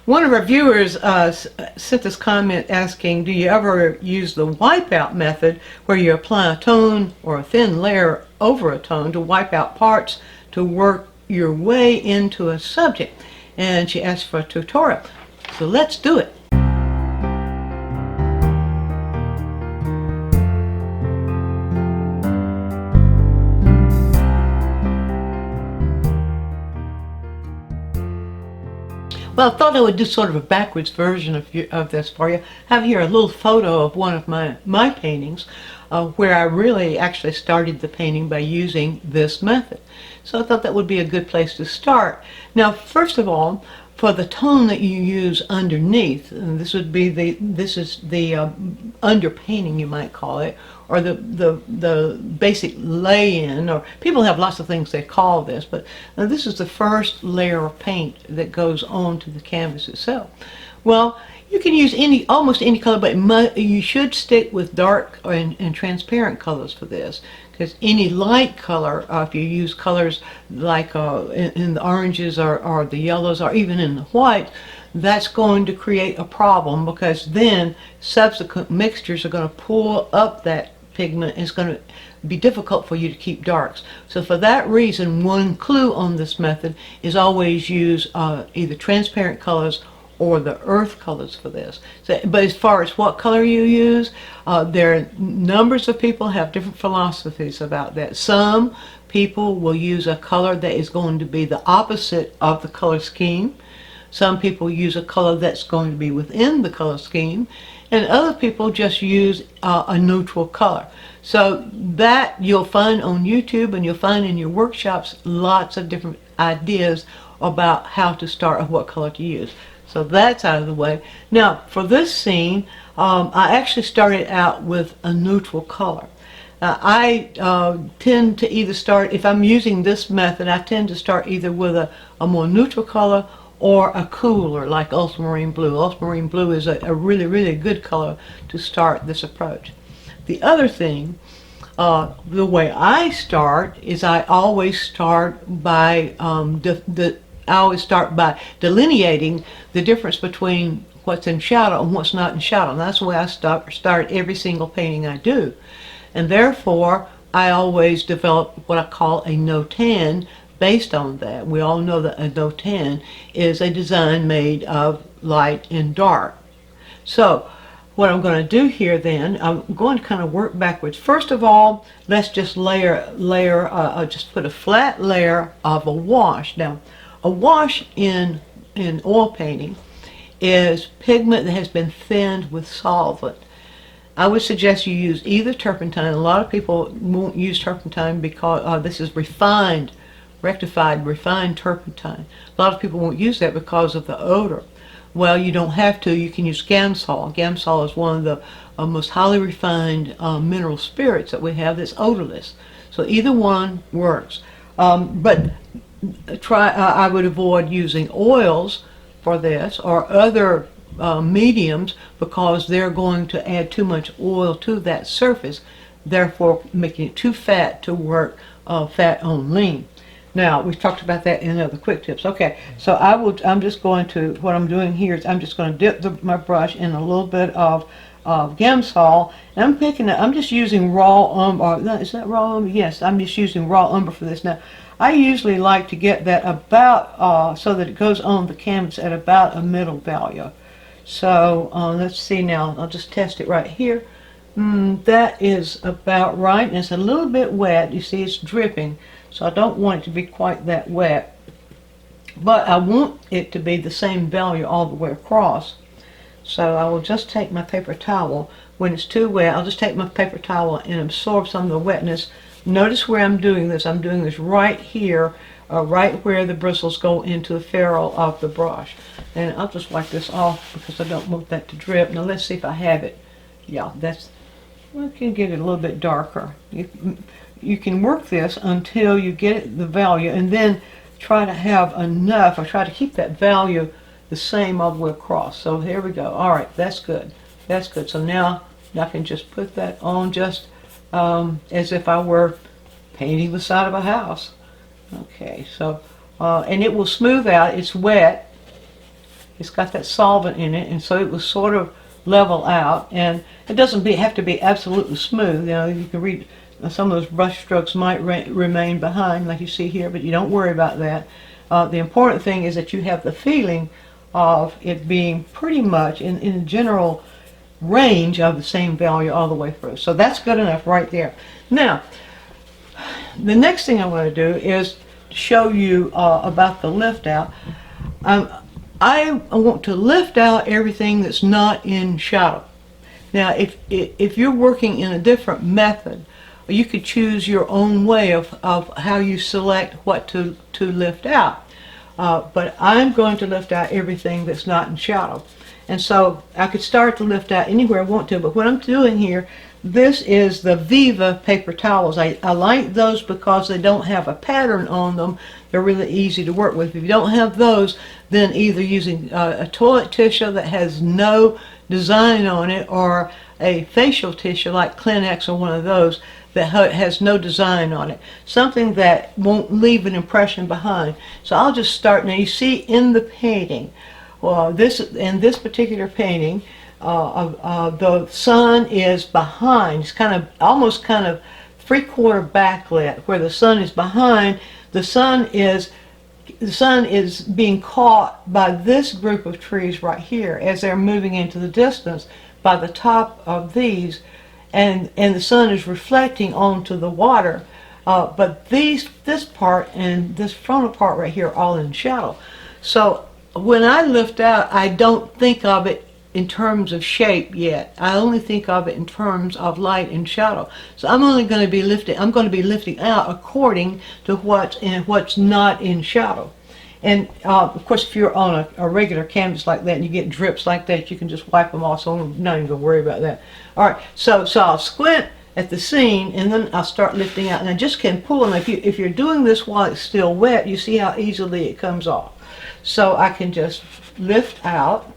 One of our viewers sent this comment asking, do you ever use the wipeout method where you apply a tone or a thin layer over a tone to wipe out parts to work your way into a subject? And she asked for a tutorial. So let's do it. Well, I thought I would do sort of a backwards version of this for you. I have here a little photo of one of my paintings where I really actually started the painting by using this method. So I thought that would be a good place to start. Now, first of all, for the tone that you use underneath, and this is the underpainting, you might call it, or the basic lay-in, or people have lots of things they call this, but this is the first layer of paint that goes onto the canvas itself. Well, you can use almost any color, but you should stick with dark and transparent colors for this, because any light color, if you use colors like in the oranges or the yellows or even in the white, that's going to create a problem, because then subsequent mixtures are going to pull up that pigment. It's going to be difficult for you to keep darks. So for that reason, one clue on this method is always use either transparent colors or the earth colors for this. So, but as far as what color you use, there are numbers of people have different philosophies about that. Some people will use a color that is going to be the opposite of the color scheme. Some people use a color that's going to be within the color scheme, and other people just use a neutral color. So that you'll find on YouTube, and you'll find in your workshops lots of different ideas about how to start and what color to use. So that's out of the way. Now for this scene, I actually started out with a neutral color. I tend to either start, if I'm using this method, I tend to start either with a more neutral color or a cooler, like ultramarine blue. Ultramarine blue is a really, really good color to start this approach. The other thing, the way I start is I always start by delineating the difference between what's in shadow and what's not in shadow. And that's the way I start every single painting I do. And therefore, I always develop what I call a no-tan based on that. We all know that a no-tan is a design made of light and dark. So what I'm going to do here then, I'm going to kind of work backwards. First of all, let's just just put a flat layer of a wash. Now, a wash in oil painting is pigment that has been thinned with solvent. I would suggest you use either turpentine. A lot of people won't use turpentine because this is rectified refined turpentine. A lot of people won't use that because of the odor. Well, you don't have to. You can use Gamsol. Gamsol is one of the most highly refined mineral spirits that we have that's odorless. So either one works. But I would avoid using oils for this or other mediums, because they're going to add too much oil to that surface, therefore making it too fat to work fat on lean. Now, we've talked about that in other quick tips. Okay, so I'm just going to, what I'm doing here is I'm just going to dip my brush in a little bit of Gamsol, and I'm just using raw umber. Is that raw umber? Yes, I'm just using raw umber for this. Now, I usually like to get that about, so that it goes on the canvas at about a middle value. So let's see now, I'll just test it right here. That is about right, and it's a little bit wet. You see it's dripping, so I don't want it to be quite that wet, but I want it to be the same value all the way across. So I will just take my paper towel. When it's too wet, I'll just take my paper towel and absorb some of the wetness. Notice where I'm doing this. I'm doing this right here, right where the bristles go into the ferrule of the brush. And I'll just wipe this off because I don't want that to drip. Now let's see if I have it. Yeah, we can get it a little bit darker. You can work this until you get the value, and then try to have enough, or try to keep that value the same all the way across. So here we go. All right, that's good. That's good. So now I can just put that on just as if I were painting the side of a house. Okay, so and it will smooth out. It's wet, it's got that solvent in it, and so it will sort of level out, and it doesn't have to be absolutely smooth. You know, you can read some of those brush strokes might remain behind, like you see here, but you don't worry about that. The important thing is that you have the feeling of it being pretty much in general range of the same value all the way through. So that's good enough right there. Now, the next thing I want to do is show you about the lift out. I want to lift out everything that's not in shadow. Now, if you're working in a different method, you could choose your own way of how you select what to lift out. But I'm going to lift out everything that's not in shadow. And so I could start to lift out anywhere I want to, but what I'm doing here, this is the Viva paper towels. I like those because they don't have a pattern on them. They're really easy to work with. If you don't have those, then either using a toilet tissue that has no design on it, or a facial tissue like Kleenex or one of those that has no design on it. Something that won't leave an impression behind. So I'll just start. Now you see in the painting, in this particular painting, the sun is behind. It's almost kind of three-quarter backlit, where the sun is behind. The sun is being caught by this group of trees right here as they're moving into the distance by the top of these, and the sun is reflecting onto the water. But this part and this frontal part right here are all in shadow. So when I lift out, I don't think of it in terms of shape yet. I only think of it in terms of light and shadow. So I'm going to be lifting out according to what's not in shadow. And of course, if you're on a regular canvas like that and you get drips like that, you can just wipe them off, so I'm not even going to worry about that. All right, so I'll squint at the scene, and then I'll start lifting out. And I just can pull them. If you're doing this while it's still wet, you see how easily it comes off. So I can just lift out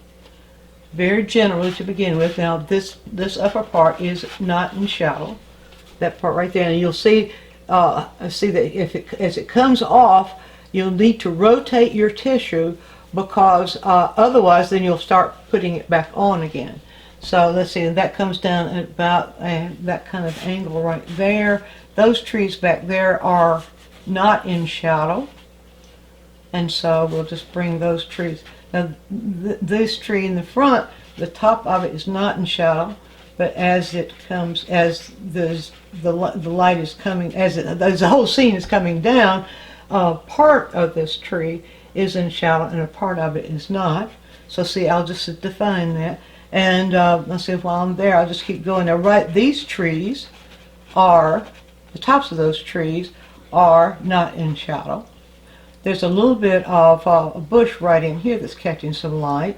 very generally to begin with. Now this upper part is not in shadow, that part right there, and you'll see that as it comes off, you'll need to rotate your tissue, because otherwise then you'll start putting it back on again. So let's see, that comes down at about that kind of angle right there. Those trees back there are not in shadow, and so we'll just bring those trees. Now this tree in the front, the top of it is not in shadow, but as the light is coming, as the whole scene is coming down, part of this tree is in shadow and a part of it is not. So see, I'll just define that, and let's see, while I'm there, I'll just keep going. Now these trees are, the tops of those trees are not in shadow. There's a little bit of a bush right in here that's catching some light,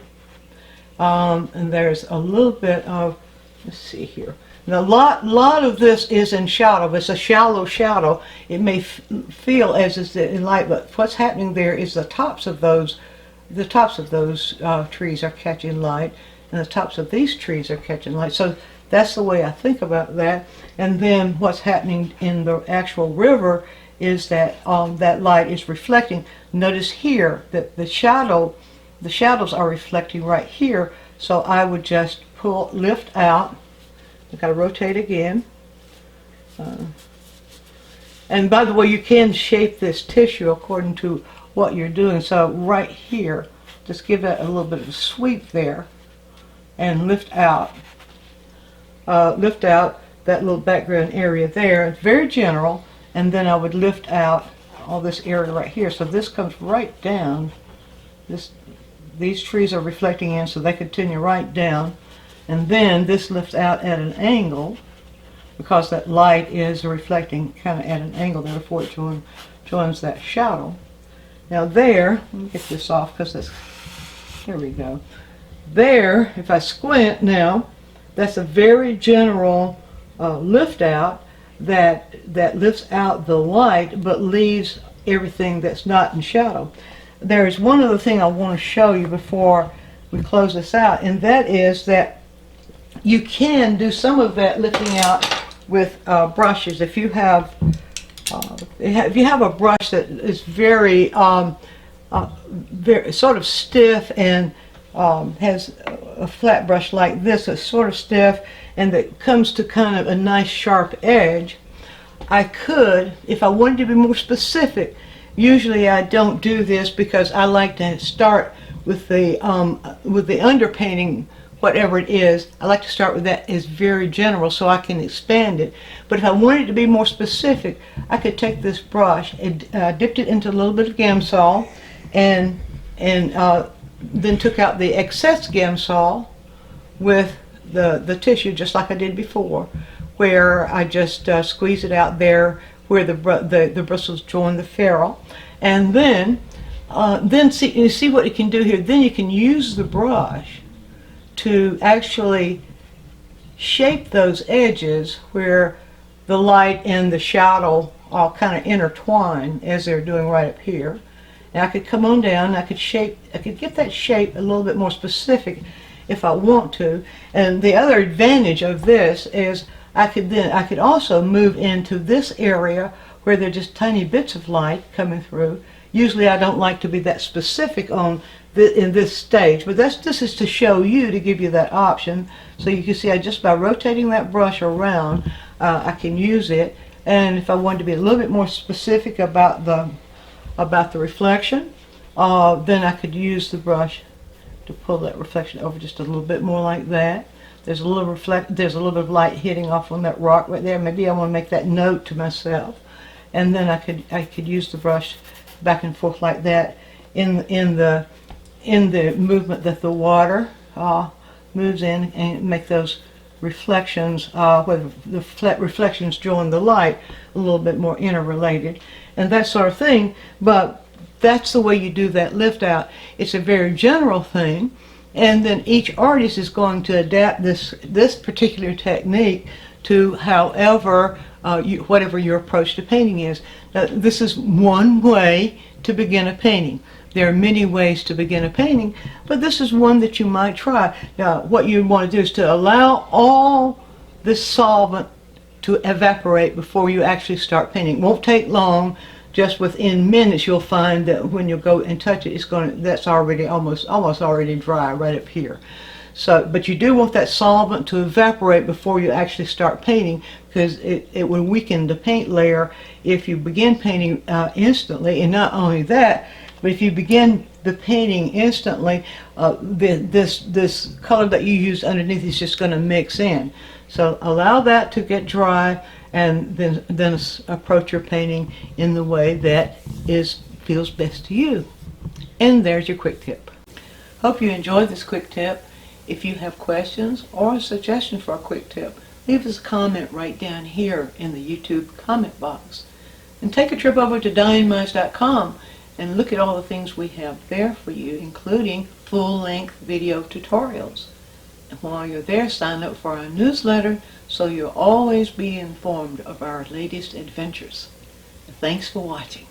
and there's a little bit of, let's see here. Now, a lot of this is in shadow, but it's a shallow shadow. It may feel as it's in light, but what's happening there is the tops of those trees are catching light, and the tops of these trees are catching light. So that's the way I think about that. And then what's happening in the actual river is that that light is reflecting. Notice here that the shadows are reflecting right here. So I would just lift out. I've got to rotate again. And by the way, you can shape this tissue according to what you're doing. So right here, just give that a little bit of a sweep there, and lift out that little background area there. It's very general. And then I would lift out all this area right here. So this comes right down. These trees are reflecting in, so they continue right down. And then this lifts out at an angle, because that light is reflecting kind of at an angle, therefore it joins that shadow. Now there, let me get this off, because there we go. There, if I squint now, that's a very general lift out that lifts out the light but leaves everything that's not in shadow. There is one other thing I want to show you before we close this out, and that is that you can do some of that lifting out with brushes. If you have a brush that is very sort of stiff and has a flat brush like this that's sort of stiff and that comes to kind of a nice sharp edge, I could, if I wanted to be more specific, usually I don't do this because I like to start with the underpainting, whatever it is. I like to start with that as very general so I can expand it. But if I wanted to be more specific, I could take this brush and dipped it into a little bit of Gamsol and then took out the excess Gamsol with the tissue, just like I did before, where I just squeeze it out there where the bristles join the ferrule, and then you see what it can do here. Then you can use the brush to actually shape those edges where the light and the shadow all kind of intertwine as they're doing right up here. And I could come on down, I could get that shape a little bit more specific if I want to. And the other advantage of this is I could also move into this area where there are just tiny bits of light coming through. Usually I don't like to be that specific in this stage, but this is to show you, to give you that option. So you can see just by rotating that brush around, I can use it. And if I wanted to be a little bit more specific about the reflection, then I could use the brush to pull that reflection over just a little bit more like that. There's a little bit of light hitting off on that rock right there. Maybe I want to make that note to myself, and then I could use the brush back and forth like that in the movement that the water moves in, and make those reflections, where the reflections join the light, a little bit more interrelated, and that sort of thing. But that's the way you do that lift out. It's a very general thing, and then each artist is going to adapt this particular technique to however whatever your approach to painting is. Now, this is one way to begin a painting. There are many ways to begin a painting, but this is one that you might try. Now, what you want to do is to allow all this solvent to evaporate before you actually start painting. It won't take long. Just within minutes, you'll find that when you go and touch it, that's already almost already dry right up here. So, but you do want that solvent to evaporate before you actually start painting, because it will weaken the paint layer if you begin painting instantly. And not only that, but if you begin the painting instantly, this color that you use underneath is just going to mix in. So allow that to get dry, and then approach your painting in the way that feels best to you. And there's your quick tip. Hope you enjoyed this quick tip. If you have questions or a suggestion for a quick tip, leave us a comment right down here in the YouTube comment box. And take a trip over to DianeMinds.com and look at all the things we have there for you, including full-length video tutorials. And while you're there, sign up for our newsletter so you'll always be informed of our latest adventures. Thanks for watching.